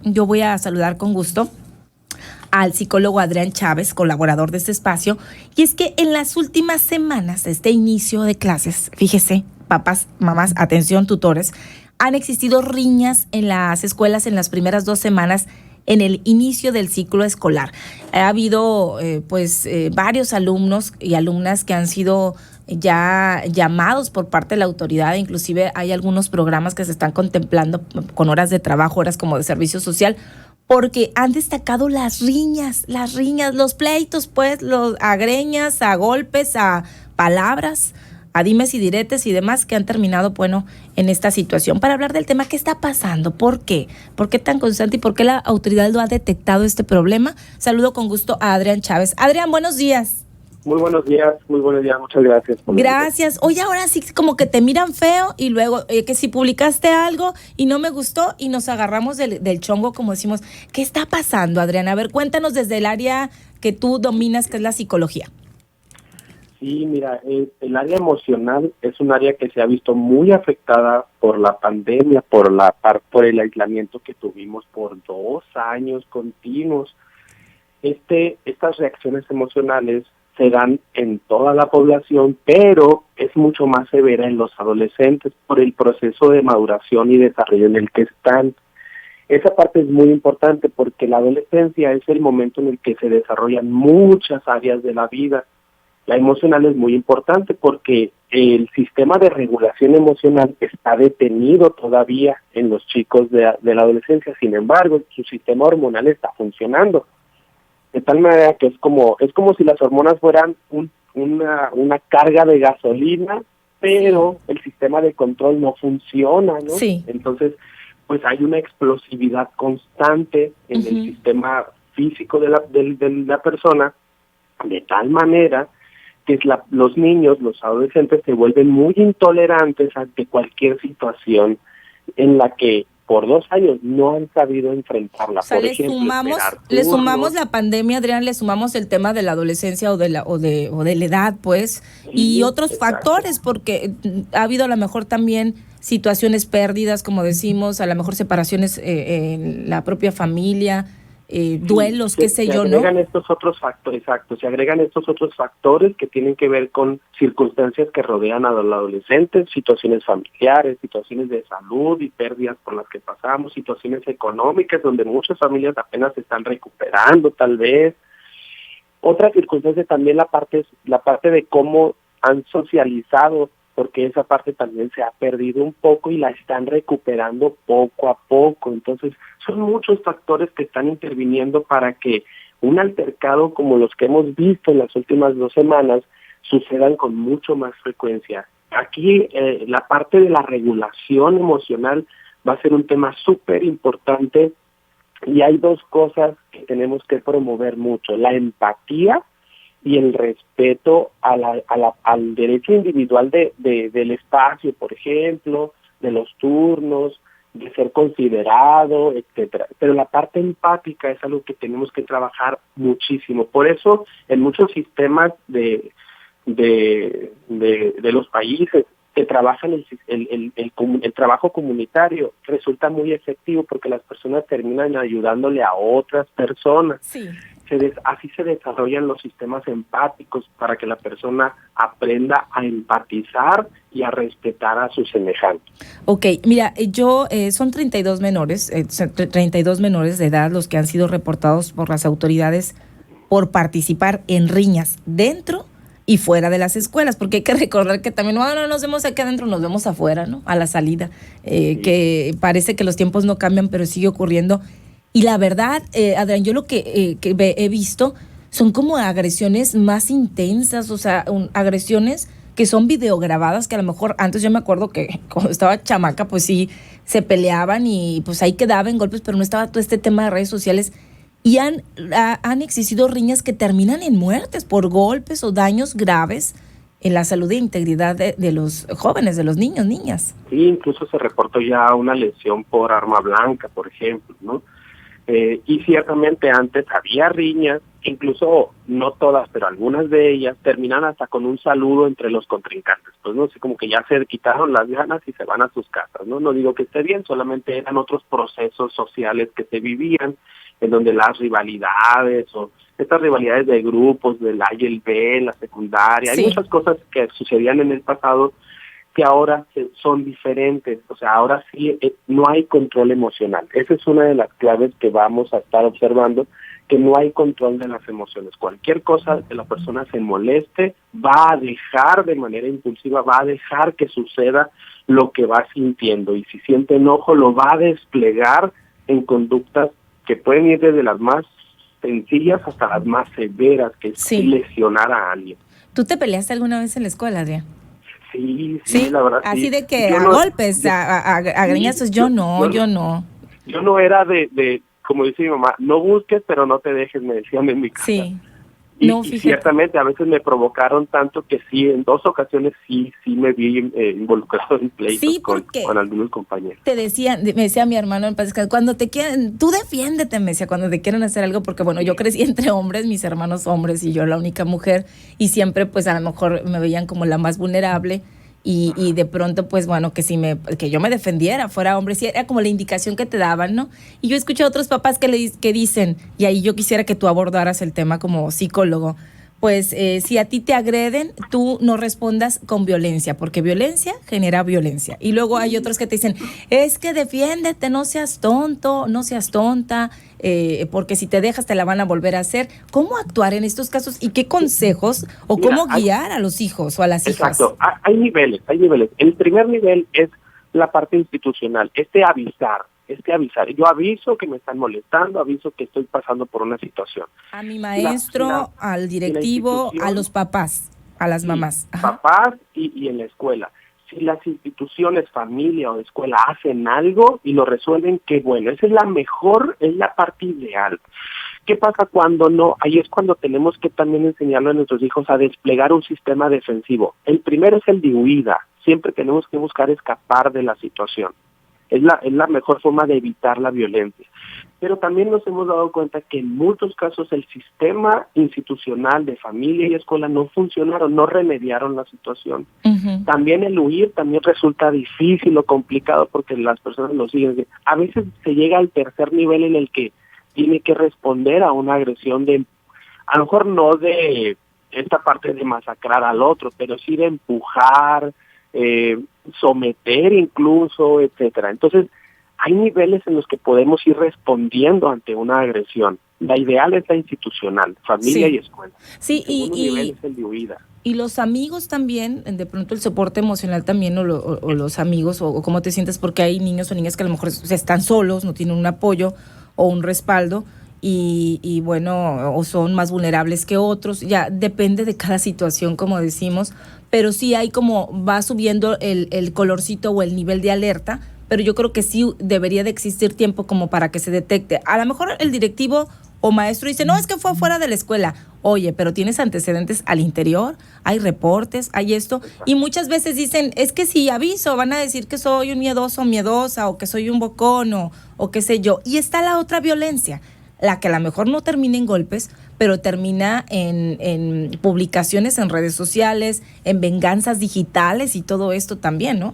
yo voy a saludar con gusto al psicólogo Adrián Chávez, colaborador de este espacio, y es que en las últimas semanas de este inicio de clases, fíjese, papás, mamás, atención, tutores, han existido riñas en las escuelas en las primeras 2 semanas en el inicio del ciclo escolar. Ha habido varios alumnos y alumnas que han sido ya llamados por parte de la autoridad, inclusive hay algunos programas que se están contemplando con horas de trabajo, horas como de servicio social, porque han destacado las riñas, los pleitos, pues, los a greñas, a golpes, a palabras, a dimes y diretes y demás que han terminado, bueno, en esta situación. Para hablar del tema, ¿qué está pasando? ¿Por qué? ¿Por qué tan constante y por qué la autoridad lo ha detectado este problema? Saludo con gusto a Adrián Chávez. Adrián, buenos días. Muy buenos días, muchas gracias. Gracias. Oye, ahora sí como que te miran feo y luego que si publicaste algo y no me gustó y nos agarramos del chongo, como decimos. ¿Qué está pasando, Adrián? A ver, cuéntanos desde el área que tú dominas, que es la psicología. Sí, mira, el área emocional es un área que se ha visto muy afectada por la pandemia, por el aislamiento que tuvimos por 2 años continuos. Estas reacciones emocionales se dan en toda la población, pero es mucho más severa en los adolescentes por el proceso de maduración y desarrollo en el que están. Esa parte es muy importante porque la adolescencia es el momento en el que se desarrollan muchas áreas de la vida. La emocional es muy importante porque el sistema de regulación emocional está detenido todavía en los chicos de la adolescencia. Sin embargo, su sistema hormonal está funcionando. De tal manera que es como si las hormonas fueran una carga de gasolina, pero el sistema de control no funciona, ¿no? Sí. Entonces, pues hay una explosividad constante en el sistema físico de la persona, de tal manera que los niños, los adolescentes se vuelven muy intolerantes ante cualquier situación en la que por 2 años no han sabido enfrentarla. O sea, por ejemplo, le sumamos la pandemia, Adrián, le sumamos el tema de la adolescencia o de la edad, pues, y otros factores, porque ha habido a lo mejor también situaciones pérdidas, como decimos, a lo mejor separaciones en la propia familia, duelos, qué sé yo, ¿no? Se agregan estos otros factores que tienen que ver con circunstancias que rodean a los adolescentes, situaciones familiares, situaciones de salud y pérdidas por las que pasamos, situaciones económicas donde muchas familias apenas se están recuperando, tal vez. Otra circunstancia también la parte de cómo han socializado, porque esa parte también se ha perdido un poco y la están recuperando poco a poco. Entonces, son muchos factores que están interviniendo para que un altercado como los que hemos visto en las últimas 2 semanas sucedan con mucho más frecuencia. Aquí la parte de la regulación emocional va a ser un tema súper importante y hay 2 cosas que tenemos que promover mucho: la empatía y el respeto al derecho individual del espacio, por ejemplo, de los turnos, de ser considerado, etcétera. Pero la parte empática es algo que tenemos que trabajar muchísimo. Por eso, en muchos sistemas de los países que trabajan el trabajo comunitario resulta muy efectivo porque las personas terminan ayudándole a otras personas. Sí. Así se desarrollan los sistemas empáticos para que la persona aprenda a empatizar y a respetar a sus semejantes. Ok, mira, son 32 menores, 32 menores de edad los que han sido reportados por las autoridades por participar en riñas dentro y fuera de las escuelas, porque hay que recordar que también no nos vemos aquí adentro, nos vemos afuera, ¿no? A la salida, que parece que los tiempos no cambian, pero sigue ocurriendo. Y la verdad, Adrián, yo lo que he visto son como agresiones más intensas, o sea, agresiones que son videograbadas, que a lo mejor antes yo me acuerdo que cuando estaba chamaca, pues sí, se peleaban y pues ahí quedaban golpes, pero no estaba todo este tema de redes sociales. Y han existido riñas que terminan en muertes por golpes o daños graves en la salud e integridad de los jóvenes, de los niños, niñas. Sí, incluso se reportó ya una lesión por arma blanca, por ejemplo, ¿no? Y ciertamente antes había riñas incluso no todas, pero algunas de ellas terminan hasta con un saludo entre los contrincantes, pues no sé, como que ya se quitaron las ganas y se van a sus casas, ¿no? No digo que esté bien, solamente eran otros procesos sociales que se vivían, en donde las rivalidades o estas rivalidades de grupos, del A y el B, la secundaria, hay muchas cosas que sucedían en el pasado que ahora son diferentes, o sea, ahora sí no hay control emocional. Esa es una de las claves que vamos a estar observando, que no hay control de las emociones. Cualquier cosa que la persona se moleste, va a dejar de manera impulsiva, va a dejar que suceda lo que va sintiendo, y si siente enojo lo va a desplegar en conductas que pueden ir desde las más sencillas hasta las más severas, que es lesionar a alguien. ¿Tú te peleaste alguna vez en la escuela, Adrián? Sí, la verdad. Así sí. de que yo a golpes, a greñazos, yo no. Yo no era de, como dice mi mamá, no busques, pero no te dejes, me decían en mi casa. Sí. Y ciertamente a veces me provocaron tanto que sí, en 2 ocasiones sí me vi involucrado en pleitos con algunos compañeros. Me decía mi hermano en paz, cuando te quieran, tú defiéndete, me decía, cuando te quieran hacer algo, porque bueno, yo crecí entre hombres, mis hermanos hombres y yo la única mujer, y siempre pues a lo mejor me veían como la más vulnerable. Y de pronto, pues bueno, que yo me defendiera, fuera hombre, sí, era como la indicación que te daban, ¿no? Y yo escuché a otros papás que dicen, y ahí yo quisiera que tú abordaras el tema como psicólogo, pues si a ti te agreden, tú no respondas con violencia, porque violencia genera violencia. Y luego hay otros que te dicen, es que defiéndete, no seas tonto, no seas tonta, porque si te dejas te la van a volver a hacer. ¿Cómo actuar en estos casos y qué consejos o cómo guiar a los hijos o a las hijas? Exacto, hay niveles. El primer nivel es la parte institucional, avisar. Yo aviso que me están molestando, aviso que estoy pasando por una situación. A mi maestro, al directivo, a los papás, a las mamás. Papás y en la escuela. Si las instituciones, familia o escuela hacen algo y lo resuelven, qué bueno. Esa es la parte ideal. ¿Qué pasa cuando no? Ahí es cuando tenemos que también enseñarle a nuestros hijos a desplegar un sistema defensivo. El primero es el de huida. Siempre tenemos que buscar escapar de la situación. Es la mejor forma de evitar la violencia. Pero también nos hemos dado cuenta que en muchos casos el sistema institucional de familia y escuela no funcionaron, no remediaron la situación. Uh-huh. También el huir también resulta difícil o complicado porque las personas lo siguen. A veces se llega al tercer nivel en el que tiene que responder a una agresión a lo mejor no de esta parte de masacrar al otro, pero sí de empujar, someter incluso, etcétera. Entonces, hay niveles en los que podemos ir respondiendo ante una agresión. La ideal es la institucional, familia y escuela. Sí, el nivel es el de huida. Y los amigos también, de pronto el soporte emocional también, o los amigos, o cómo te sientes, porque hay niños o niñas que a lo mejor están solos, no tienen un apoyo o un respaldo, y bueno, o son más vulnerables que otros, ya depende de cada situación, como decimos, pero sí hay como, va subiendo el colorcito o el nivel de alerta, pero yo creo que sí debería de existir tiempo como para que se detecte. A lo mejor el directivo o maestro dice, no, es que fue fuera de la escuela. Oye, pero tienes antecedentes al interior, hay reportes, hay esto, y muchas veces dicen, es que si aviso, van a decir que soy un miedoso o miedosa, o que soy un bocón, o qué sé yo. Y está la otra violencia, la que a lo mejor no termina en golpes, pero termina en publicaciones en redes sociales, en venganzas digitales y todo esto también, ¿no?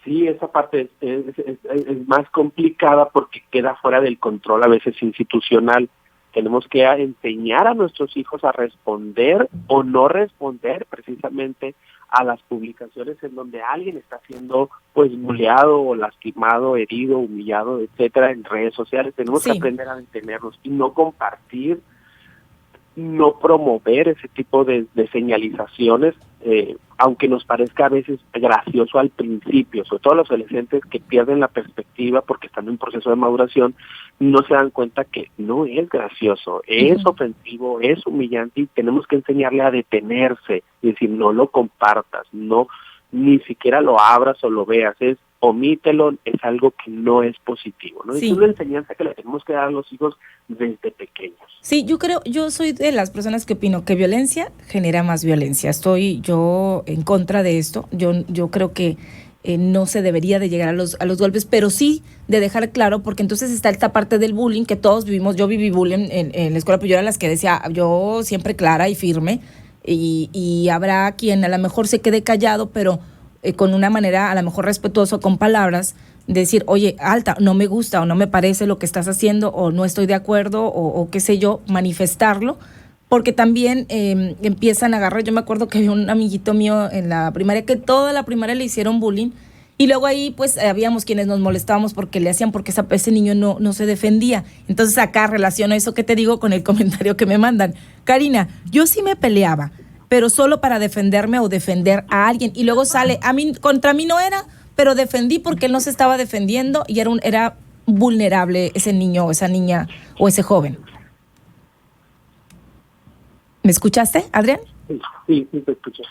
Sí, esa parte es más complicada porque queda fuera del control a veces institucional. Tenemos que enseñar a nuestros hijos a responder o no responder precisamente a las publicaciones en donde alguien está siendo pues bulleado o lastimado, herido, humillado, etcétera, en redes sociales. Tenemos que aprender a detenernos y no compartir, no promover ese tipo de señalizaciones, aunque nos parezca a veces gracioso al principio, sobre todo los adolescentes que pierden la perspectiva porque están en un proceso de maduración, no se dan cuenta que no es gracioso, es ofensivo, es humillante, y tenemos que enseñarle a detenerse y decir, no lo compartas, no, ni siquiera lo abras o lo veas, omítelo, es algo que no es positivo, ¿no? Es una enseñanza que le tenemos que dar a los hijos desde pequeños. Sí, yo soy de las personas que opino que violencia genera más violencia. Estoy yo en contra de esto. Yo creo que no se debería de llegar a los golpes, pero sí de dejar claro, porque entonces está esta parte del bullying que todos vivimos. Yo viví bullying en la escuela, pero yo era las que decía, yo siempre clara y firme, y habrá quien a lo mejor se quede callado, pero con una manera a lo mejor respetuoso, con palabras, decir, oye, alta, no me gusta o no me parece lo que estás haciendo o no estoy de acuerdo o qué sé yo, manifestarlo, porque también empiezan a agarrar. Yo me acuerdo que había un amiguito mío en la primaria que toda la primaria le hicieron bullying y luego ahí pues habíamos quienes nos molestábamos porque le hacían, porque ese niño no se defendía. Entonces acá relaciono eso que te digo con el comentario que me mandan. Karina, yo sí me peleaba, pero solo para defenderme o defender a alguien. Y luego sale, a mí, contra mí no era, pero defendí porque él no se estaba defendiendo y era vulnerable ese niño o esa niña o ese joven. ¿Me escuchaste, Adrián? Sí, te escucho.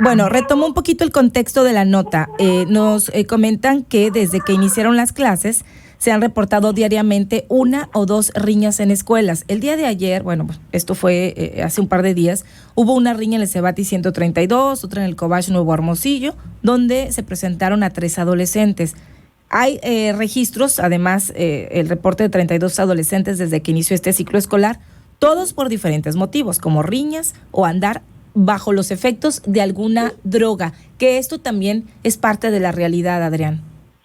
Bueno, retomo un poquito el contexto de la nota. Nos comentan que desde que iniciaron las clases se han reportado diariamente 1 o 2 riñas en escuelas. El día de ayer, bueno, esto fue hace un par de días, hubo una riña en el Cebati 132, otra en el Cobach Nuevo Hermosillo, donde se presentaron a 3 adolescentes. Hay registros, además, el reporte de 32 adolescentes desde que inició este ciclo escolar, todos por diferentes motivos, como riñas o andar bajo los efectos de alguna droga, que esto también es parte de la realidad, Adrián.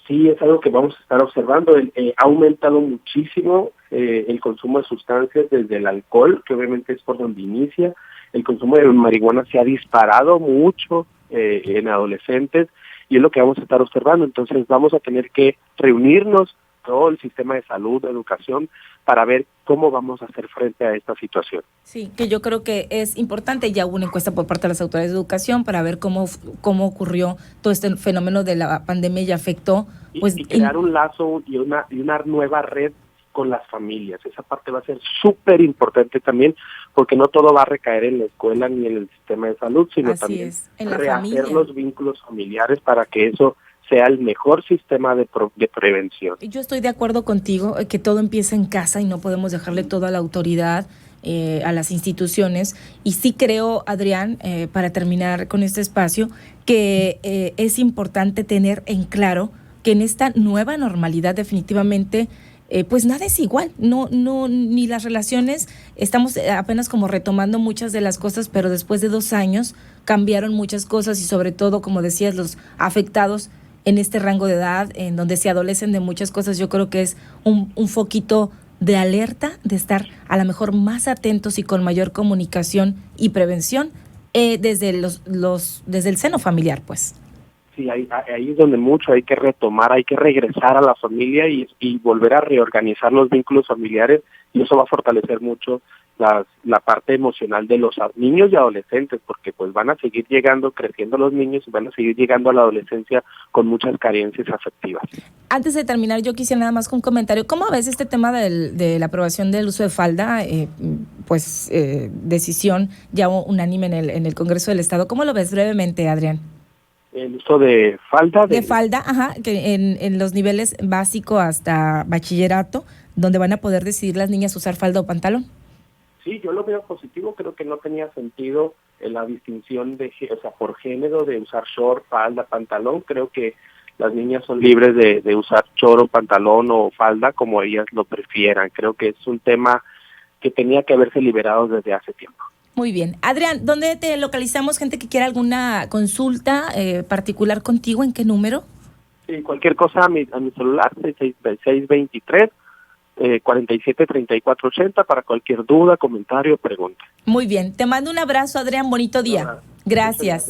Sí, es algo que vamos a estar observando. Ha aumentado muchísimo el consumo de sustancias, desde el alcohol, que obviamente es por donde inicia. El consumo de marihuana se ha disparado mucho en adolescentes y es lo que vamos a estar observando. Entonces vamos a tener que reunirnos, todo el sistema de salud, de educación, para ver cómo vamos a hacer frente a esta situación. Sí, que yo creo que es importante. Ya hubo una encuesta por parte de las autoridades de educación para ver cómo ocurrió todo este fenómeno de la pandemia y afectó. Pues, y crear un lazo y una nueva red con las familias. Esa parte va a ser súper importante también, porque no todo va a recaer en la escuela ni en el sistema de salud, sino también en la rehacer familia. los vínculos familiares para que eso sea el mejor sistema de prevención. Yo estoy de acuerdo contigo, que todo empieza en casa y no podemos dejarle todo a la autoridad, a las instituciones. Y sí creo, Adrián, para terminar con este espacio, que es importante tener en claro que en esta nueva normalidad definitivamente pues nada es igual, ni las relaciones, estamos apenas como retomando muchas de las cosas, pero después de 2 años cambiaron muchas cosas y sobre todo, como decías, los afectados en este rango de edad, en donde se adolecen de muchas cosas. Yo creo que es un foquito de alerta, de estar a lo mejor más atentos y con mayor comunicación y prevención desde desde el seno familiar, pues. Sí, ahí es donde mucho hay que retomar, hay que regresar a la familia y volver a reorganizar los vínculos familiares, y eso va a fortalecer mucho la parte emocional de los niños y adolescentes, porque pues van a seguir creciendo los niños y van a seguir llegando a la adolescencia con muchas carencias afectivas. Antes de terminar, yo quisiera nada más con un comentario. ¿Cómo ves este tema de la aprobación del uso de falda? Decisión ya unánime en el Congreso del Estado. ¿Cómo lo ves brevemente, Adrián? El uso de falda. De falda, ajá, que en los niveles básico hasta bachillerato, donde van a poder decidir las niñas usar falda o pantalón. Sí, yo lo veo positivo. Creo que no tenía sentido la distinción por género, de usar short, falda, pantalón. Creo que las niñas son libres de usar short o pantalón o falda como ellas lo prefieran. Creo que es un tema que tenía que haberse liberado desde hace tiempo. Muy bien. Adrián, ¿dónde te localizamos? Gente que quiera alguna consulta particular contigo, ¿en qué número? Sí, cualquier cosa a mi celular, 623 473480, para cualquier duda, comentario, pregunta. Muy bien. Te mando un abrazo, Adrián. Bonito día. Gracias.